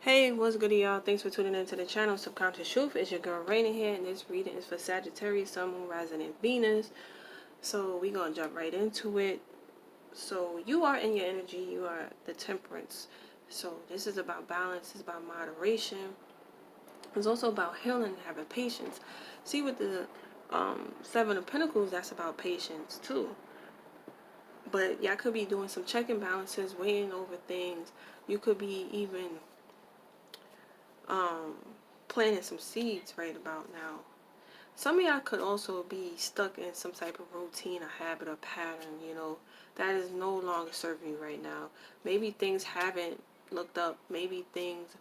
Hey, what's good, y'all? Thanks for tuning into the channel. Subconscious Truth. It's your girl Raina here, and this reading is for Sagittarius, Sun, Moon, Rising, and Venus. So we're gonna jump right into it. So you are in your energy. You are the Temperance. So this is about balance. It's about moderation. It's also about healing and having patience. See, with the Seven of Pentacles, that's about patience too. But y'all could be doing some check and balances, weighing over things. You could be even um, planting some seeds right about now. Some of y'all could also be stuck in some type of routine, a habit, or pattern, that is no longer serving you right now. Maybe things haven't looked up. Maybe things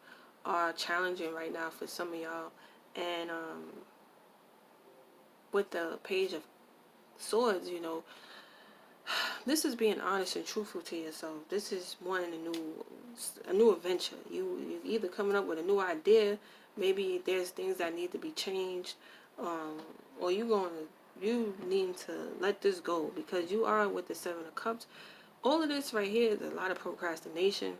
are challenging right now for some of y'all. And with the Page of Swords, this is being honest and truthful to yourself. This is wanting a new adventure. You either coming up with a new idea, maybe there's things that need to be changed, or you need to let this go, because you are with the Seven of Cups. All of this right here is a lot of procrastination,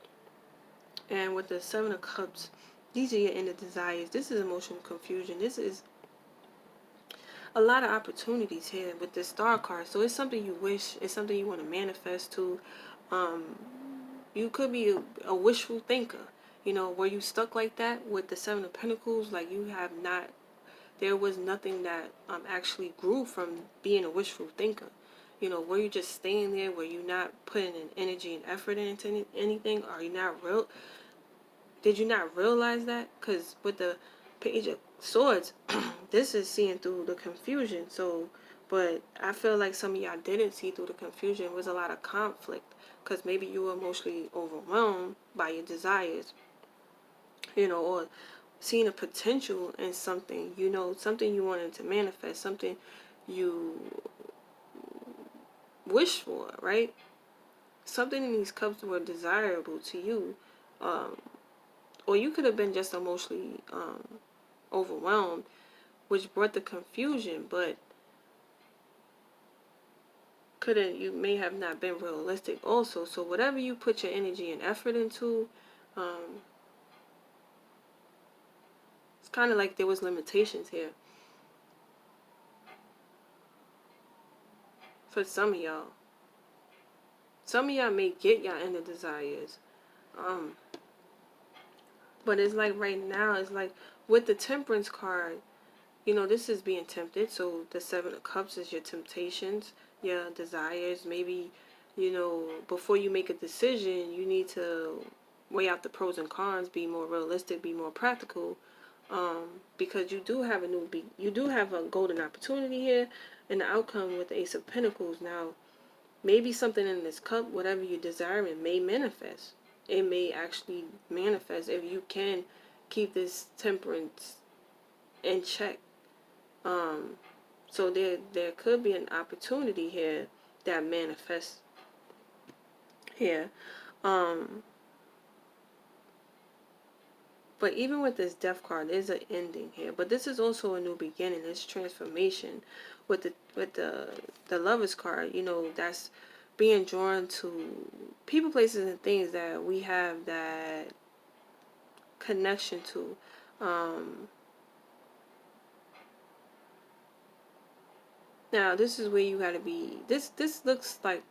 and with the Seven of Cups, these are your inner desires. This is emotional confusion. This is a lot of opportunities here with this Star card. So it's something you wish, it's something you want to manifest to. Um, you could be a wishful thinker, where you stuck like that with the Seven of Pentacles, like you have not, there was nothing that actually grew from being a wishful thinker. Where you just staying there, where you not putting in energy and effort into anything. Are you not real? Did you not realize that? Because with the Page of Swords, this is seeing through the confusion. So, but I feel like some of y'all didn't see through the confusion. It was a lot of conflict, because maybe you were emotionally overwhelmed by your desires, or seeing a potential in something, something you wanted to manifest, something you wish for, right? Something in these cups were desirable to you. Or you could have been just emotionally overwhelmed, which brought the confusion, but you may have not been realistic also. So whatever you put your energy and effort into, it's kind of like there was limitations here for some of y'all. Some of y'all may get y'all inner desires, but it's like right now, it's like with the Temperance card, this is being tempted. So the Seven of Cups is your temptations, your desires. Maybe, before you make a decision, you need to weigh out the pros and cons, be more realistic, be more practical, because you do have a golden opportunity here, and the outcome with the Ace of Pentacles. Now, maybe something in this cup, whatever you desire, it may manifest. It may actually manifest if you can keep this temperance in check. So there could be an opportunity here that manifests here. But even with this Death card, there's an ending here. But this is also a new beginning. It's transformation. With the Lovers card, that's being drawn to people, places, and things that we have that connection to. Now, this is where you got to be. This looks like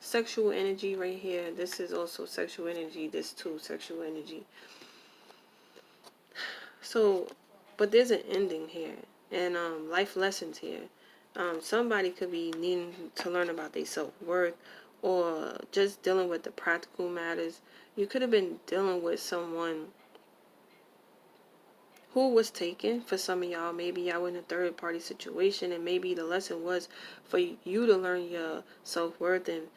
sexual energy right here. This is also sexual energy. This too, sexual energy. So, but there's an ending here, and life lessons here. Somebody could be needing to learn about their self-worth, or just dealing with the practical matters. You could have been dealing with someone who was taken. For some of y'all, maybe y'all were in a third-party situation, and maybe the lesson was for you to learn your self-worth and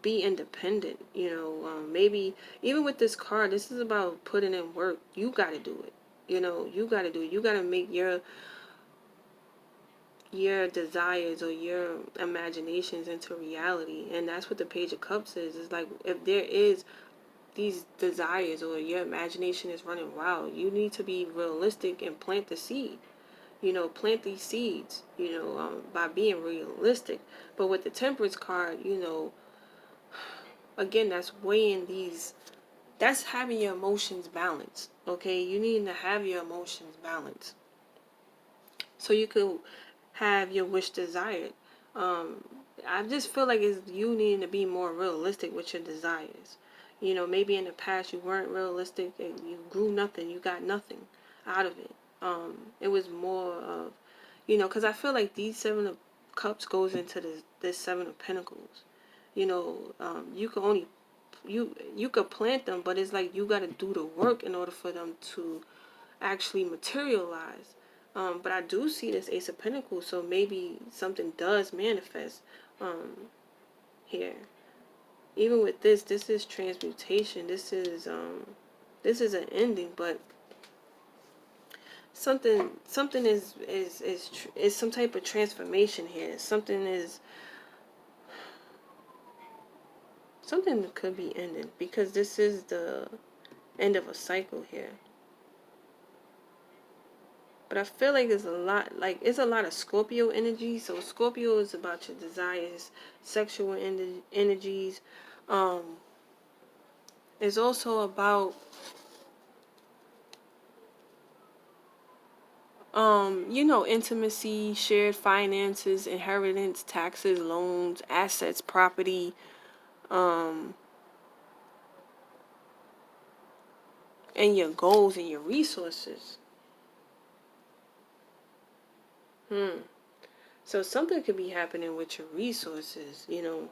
be independent. Maybe even with this card, this is about putting in work. You got to do it. You got to do it. You got to make your desires or your imaginations into reality. And that's what the Page of Cups is. It's like, if there is these desires, or your imagination is running wild, you need to be realistic and plant the seed. Plant these seeds, by being realistic. But with the Temperance card, again, that's weighing these that's having your emotions balanced. Okay, you need to have your emotions balanced so you could have your wish desired. Um, I just feel like it's you needing to be more realistic with your desires. You know, maybe in the past you weren't realistic and you grew nothing, you got nothing out of it. It was more of, you know, because I feel like these Seven of Cups goes into this Seven of Pentacles. You know, you can only you could plant them, but it's like you got to do the work in order for them to actually materialize. But I do see this Ace of Pentacles, so maybe something does manifest here. Even with this is transmutation. This is an ending, but something is some type of transformation here. Something could be ending because this is the end of a cycle here. But I feel like it's a lot of Scorpio energy. So Scorpio is about your desires, sexual energies. It's also about, you know, intimacy, shared finances, inheritance, taxes, loans, assets, property, and your goals and your resources. So something could be happening with your resources, you know.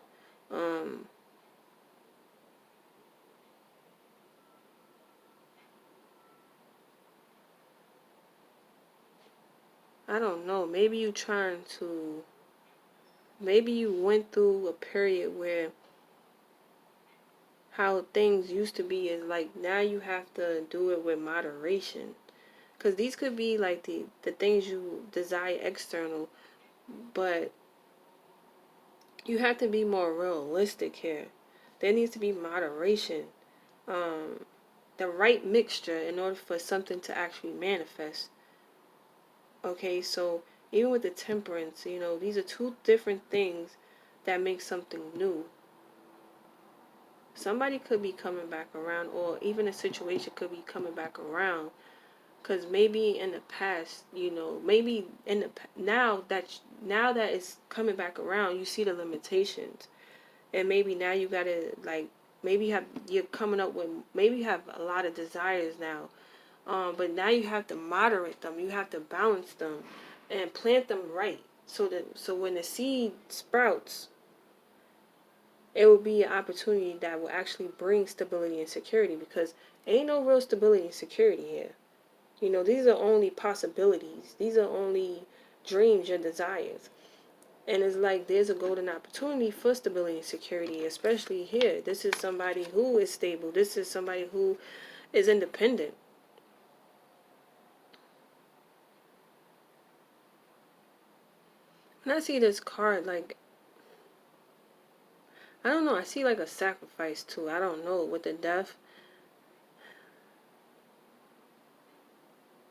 I don't know. Maybe you went through a period where how things used to be is like now you have to do it with moderation. Because these could be like the things you desire external, but you have to be more realistic here. There needs to be moderation, the right mixture in order for something to actually manifest. Okay, so even with the temperance, you know, these are two different things that make something new. Somebody could be coming back around, or even a situation could be coming back around. Because maybe in the past, you know, maybe in the now that it's coming back around, you see the limitations, and maybe now you gotta like you're coming up with maybe you have a lot of desires now, but now you have to moderate them, you have to balance them, and plant them right so when the seed sprouts, it will be an opportunity that will actually bring stability and security because ain't no real stability and security here. You know, these are only possibilities. These are only dreams, your desires. And it's like there's a golden opportunity for stability and security, especially here. This is somebody who is stable. This is somebody who is independent. When I see this card, like, I don't know, I see like a sacrifice too. I don't know, with the death.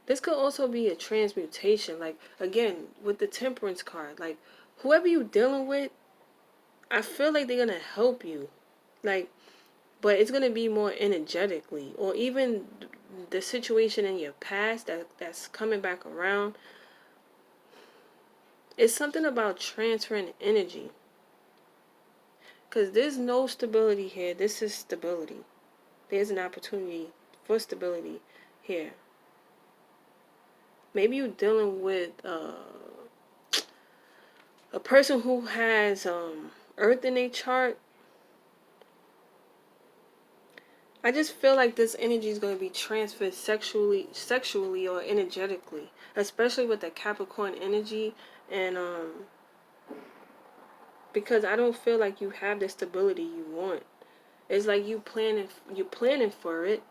This could also be a transmutation. Like, again, with the temperance card, like, whoever you're dealing with, I feel like they're going to help you. Like, but it's going to be more energetically. Or even the situation in your past that's coming back around. It's something about transferring energy. Because there's no stability here. This is stability. There's an opportunity for stability here. Maybe you're dealing with a person who has Earth in their chart. I just feel like this energy is going to be transferred sexually or energetically, especially with the Capricorn energy, and because I don't feel like you have the stability you want. It's like you're planning for it.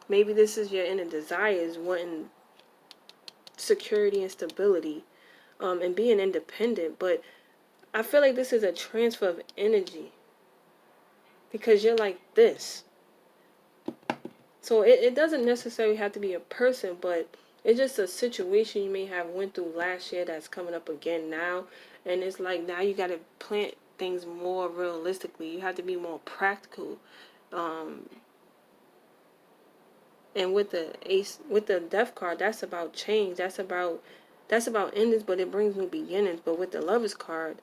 Maybe this is your inner desires, wanting security and stability, and being independent. But I feel like this is a transfer of energy because you're like this. So it doesn't necessarily have to be a person, but it's just a situation you may have went through last year that's coming up again now. And it's like now you got to plant things more realistically. You have to be more practical. And with the ace, with the death card, that's about change. That's about endings, but it brings new beginnings. But with the lovers card,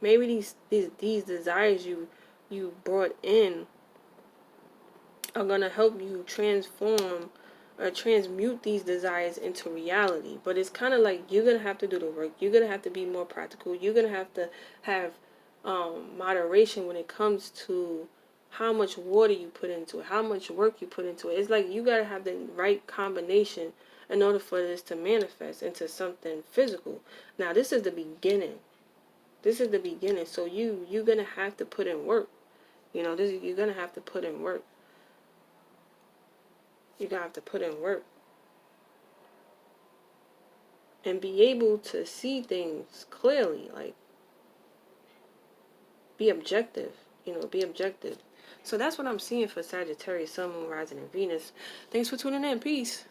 maybe these desires you brought in are gonna help you transform or transmute these desires into reality. But it's kind of like you're gonna have to do the work. You're gonna have to be more practical. You're gonna have to have moderation when it comes to how much water you put into it, how much work you put into it. It's like you gotta have the right combination in order for this to manifest into something physical. Now this is the beginning. This is the beginning. So you're gonna have to put in work. You're gonna have to put in work. You're gonna have to put in work. And be able to see things clearly, like be objective, be objective. So that's what I'm seeing for Sagittarius, Sun, Moon, Rising, and Venus. Thanks for tuning in. Peace.